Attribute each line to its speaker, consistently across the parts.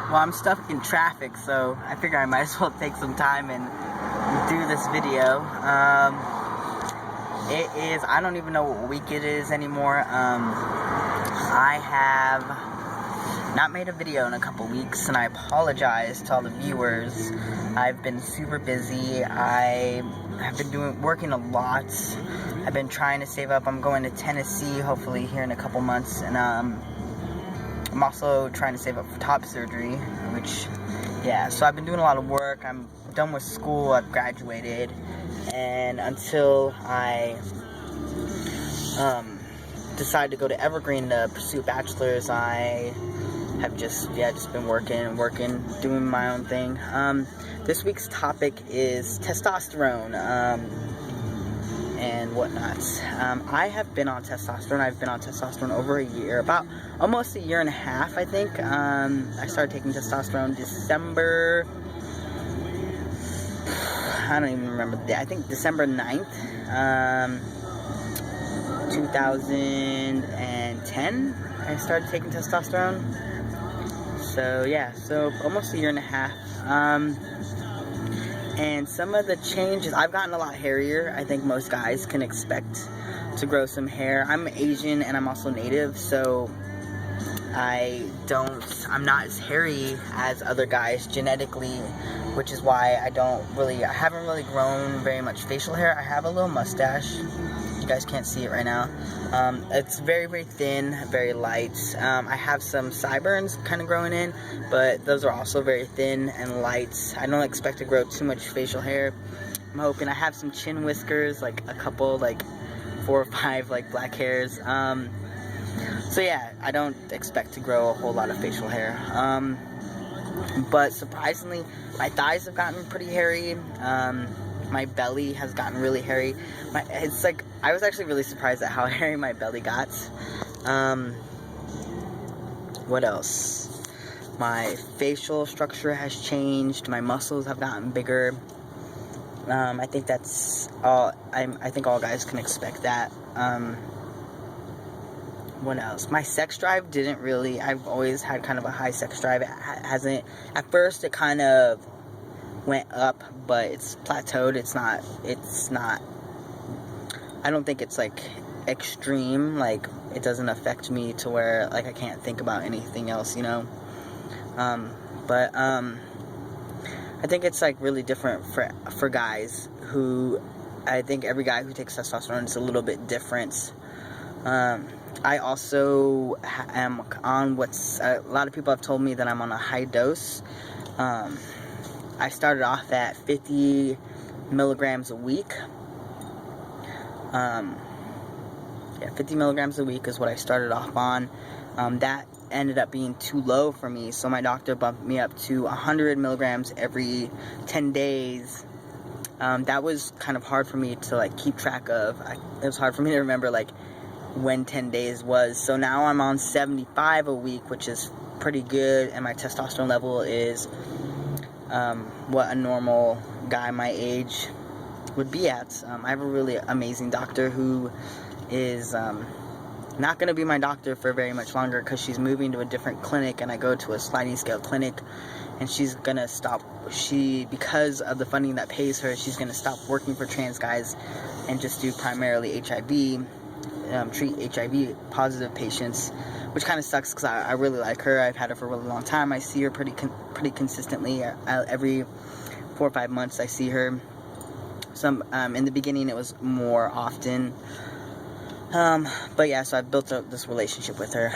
Speaker 1: well, I'm stuck in traffic, so I figure I might as well take some time and do this video. It is, I don't even know what week it is anymore. I have not made a video in a couple weeks, and I apologize to all the viewers. I've been super busy. I have been working a lot. I've been trying to save up. I'm going to Tennessee hopefully here in a couple months, and I'm also trying to save up for top surgery, which, yeah, so I've been doing a lot of work. I'm done with school. I've graduated, and until I decide to go to Evergreen to pursue bachelor's, I have just been working, doing my own thing. This week's topic is testosterone and whatnot. I have been on testosterone. I've been on testosterone over a year, about almost a year and a half, I think. I started taking testosterone December, I don't even remember the day. I think December 9th, 2010, I started taking testosterone. So yeah, so almost a year and a half. And some of the changes, I've gotten a lot hairier. I think most guys can expect to grow some hair. I'm Asian and I'm also native, so I'm not as hairy as other guys genetically, which is why I haven't really grown very much facial hair. I have a little mustache. You guys can't see it right now. It's very, very thin, very light. I have some sideburns kind of growing in, but those are also very thin and light. I don't expect to grow too much facial hair. I'm hoping I have some chin whiskers, like a couple, like 4 or 5 like black hairs. So yeah, I don't expect to grow a whole lot of facial hair. But surprisingly, my thighs have gotten pretty hairy. My belly has gotten really hairy. It's like, I was actually really surprised at how hairy my belly got. What else? My facial structure has changed. My muscles have gotten bigger. I think that's all. I think all guys can expect that. What else? My sex drive didn't really. I've always had kind of a high sex drive. It hasn't. At first, it kind of went up, but it's plateaued. It's not. I don't think it's like extreme. Like, it doesn't affect me to where like I can't think about anything else, you know. But I think it's like really different for guys who. I think every guy who takes testosterone is a little bit different. I also am on a lot of people have told me that I'm on a high dose. I started off at 50 milligrams a week. 50 milligrams a week is what I started off on. That ended up being too low for me, so my doctor bumped me up to 100 milligrams every 10 days. That was kind of hard for me to like keep track of. It was hard for me to remember like when 10 days was. So now I'm on 75 a week, which is pretty good, and my testosterone level is what a normal guy my age would be at. I have a really amazing doctor who is not going to be my doctor for very much longer because she's moving to a different clinic, and I go to a sliding scale clinic, and she's going to stop. Because of the funding that pays her, she's going to stop working for trans guys and just do primarily HIV, treat HIV positive patients, which kind of sucks because I really like her. I've had her for a really long time. I see her pretty consistently. Every 4 or 5 months I see her. In the beginning it was more often. But yeah, so I've built up this relationship with her.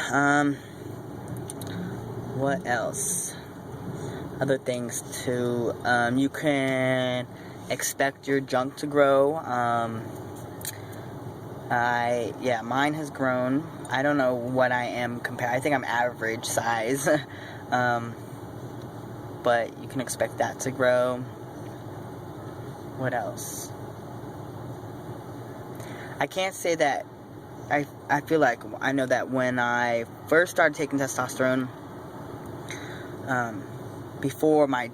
Speaker 1: What else? Other things too. You can expect your junk to grow. Mine has grown. I don't know what I am compared. I think I'm average size. But you can expect that to grow. What else? I can't say that. I feel like I know that when I first started taking testosterone, before my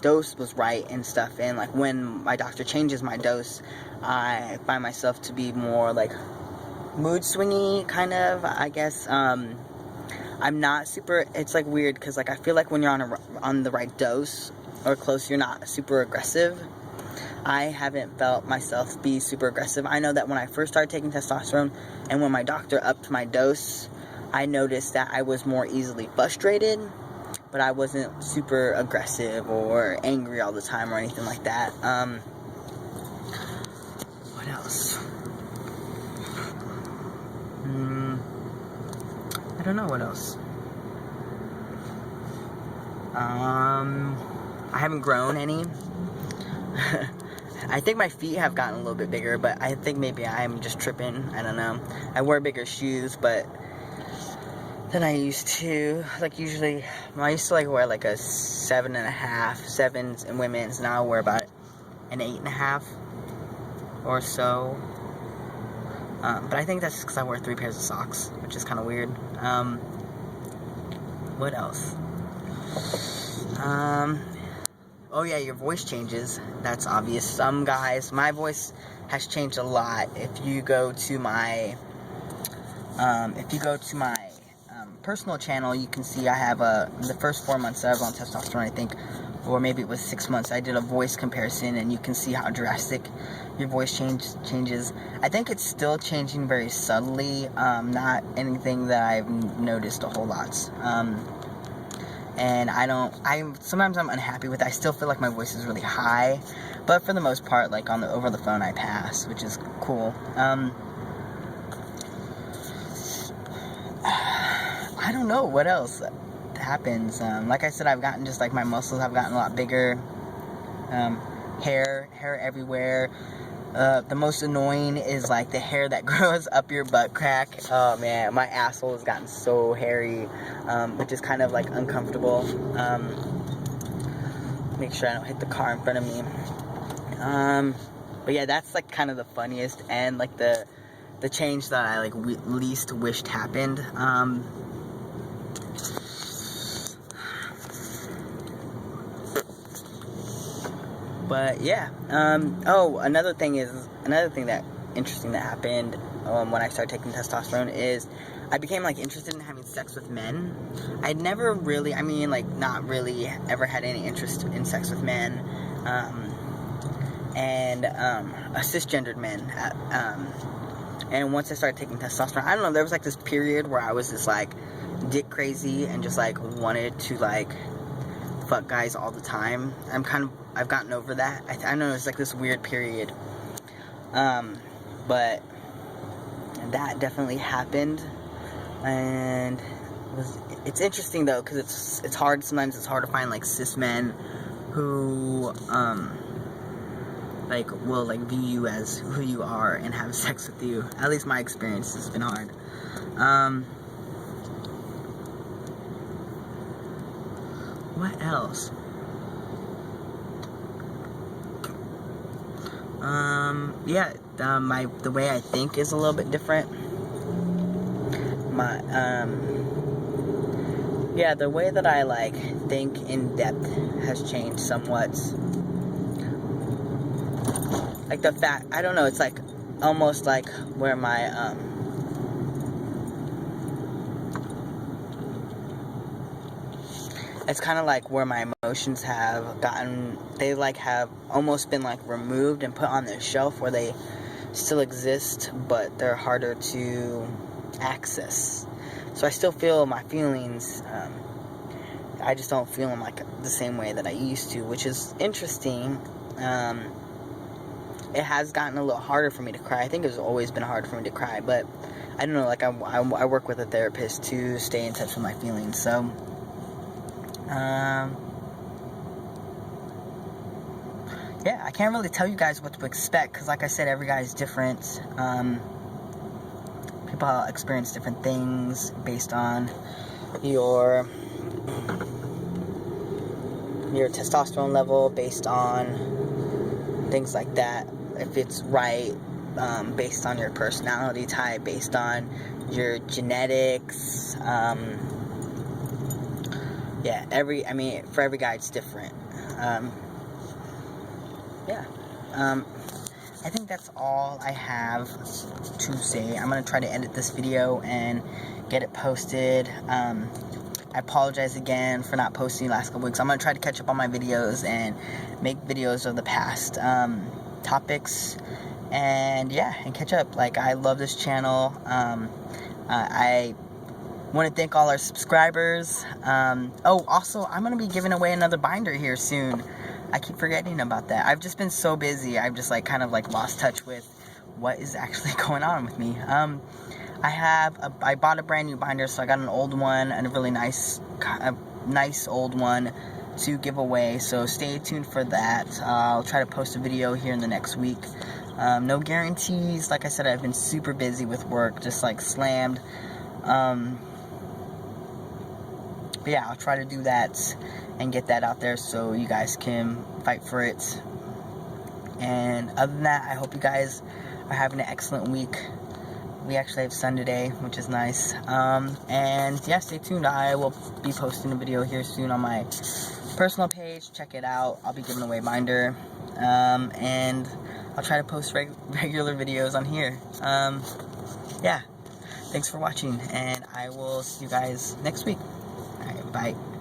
Speaker 1: dose was right and stuff, and like when my doctor changes my dose, I find myself to be more like mood swingy, kind of, I guess. I'm not super, it's like weird, because like I feel like when you're on the right dose or close, you're not super aggressive. I haven't felt myself be super aggressive. I know that when I first started taking testosterone and when my doctor upped my dose, I noticed that I was more easily frustrated, but I wasn't super aggressive or angry all the time or anything like that. What else? I don't know what else. I haven't grown any. I think my feet have gotten a little bit bigger, but I think maybe I'm just tripping. I don't know. I wear bigger shoes, but than I used to. Like usually, I used to like wear like a 7.5, 7s in women's. Now I wear about an 8.5 or so. But I think that's just because I wear 3 pairs of socks, which is kind of weird. What else? Oh yeah, your voice changes. That's obvious. Some guys, my voice has changed a lot. If you go to my personal channel, you can see I have the first 4 months that I was on testosterone, I think, or maybe it was 6 months, I did a voice comparison, and you can see how drastic your voice changes. I think it's still changing very subtly, not anything that I've noticed a whole lot. And sometimes I'm unhappy with it. I still feel like my voice is really high, but for the most part, like over the phone, I pass, which is cool. I don't know what else happens. Like I said, I've gotten just like my muscles have gotten a lot bigger. Hair everywhere. The most annoying is like the hair that grows up your butt crack. Oh man, my asshole has gotten so hairy, which is kind of like uncomfortable. Make sure I don't hit the car in front of me. But yeah, that's like kind of the funniest and like the change that I like least wished happened. But yeah, another thing that interesting that happened when I started taking testosterone is I became like interested in having sex with men. I'd never really, not really ever had any interest in sex with men, and cisgendered men. And once I started taking testosterone, I don't know, there was like this period where I was just like dick crazy and just like wanted to like fuck guys all the time. I've gotten over that. I know it's like this weird period. But that definitely happened. And it's interesting though, because it's hard, sometimes it's hard to find like cis men who like will like view you as who you are and have sex with you. At least my experience has been hard. What else? The way I think is a little bit different. The way that I like think in depth has changed somewhat. Like the fact, I don't know, it's like almost like where my it's kind of like where my emotions have gotten, they like have almost been like removed and put on this shelf where they still exist, but they're harder to access. So I still feel my feelings, I just don't feel them like the same way that I used to, which is interesting. It has gotten a little harder for me to cry. I think it's always been hard for me to cry, but I don't know, like I work with a therapist to stay in touch with my feelings, so yeah, I can't really tell you guys what to expect, because like I said, every guy is different. People experience different things based on your testosterone level, based on things like that, if it's right, based on your personality type, based on your genetics, for every guy it's different. I think that's all I have to say. I'm going to try to edit this video and get it posted. I apologize again for not posting the last couple weeks. I'm going to try to catch up on my videos and make videos of the past topics. And yeah, and catch up. Like, I love this channel. I want to thank all our subscribers. Oh, also, I'm going to be giving away another binder here soon. I keep forgetting about that. I've just been so busy. I've just kind of lost touch with what is actually going on with me. I bought a brand new binder, so I got an old one and a really nice old one to give away. So stay tuned for that. I'll try to post a video here in the next week. No guarantees. Like I said, I've been super busy with work, just slammed. But yeah, I'll try to do that and get that out there so you guys can fight for it. And other than that, I hope you guys are having an excellent week. We actually have sun today, which is nice. And yeah, stay tuned. I will be posting a video here soon on my personal page. Check it out. I'll be giving away a binder. And I'll try to post regular videos on here. Yeah. Thanks for watching, and I will see you guys next week. All right, bye.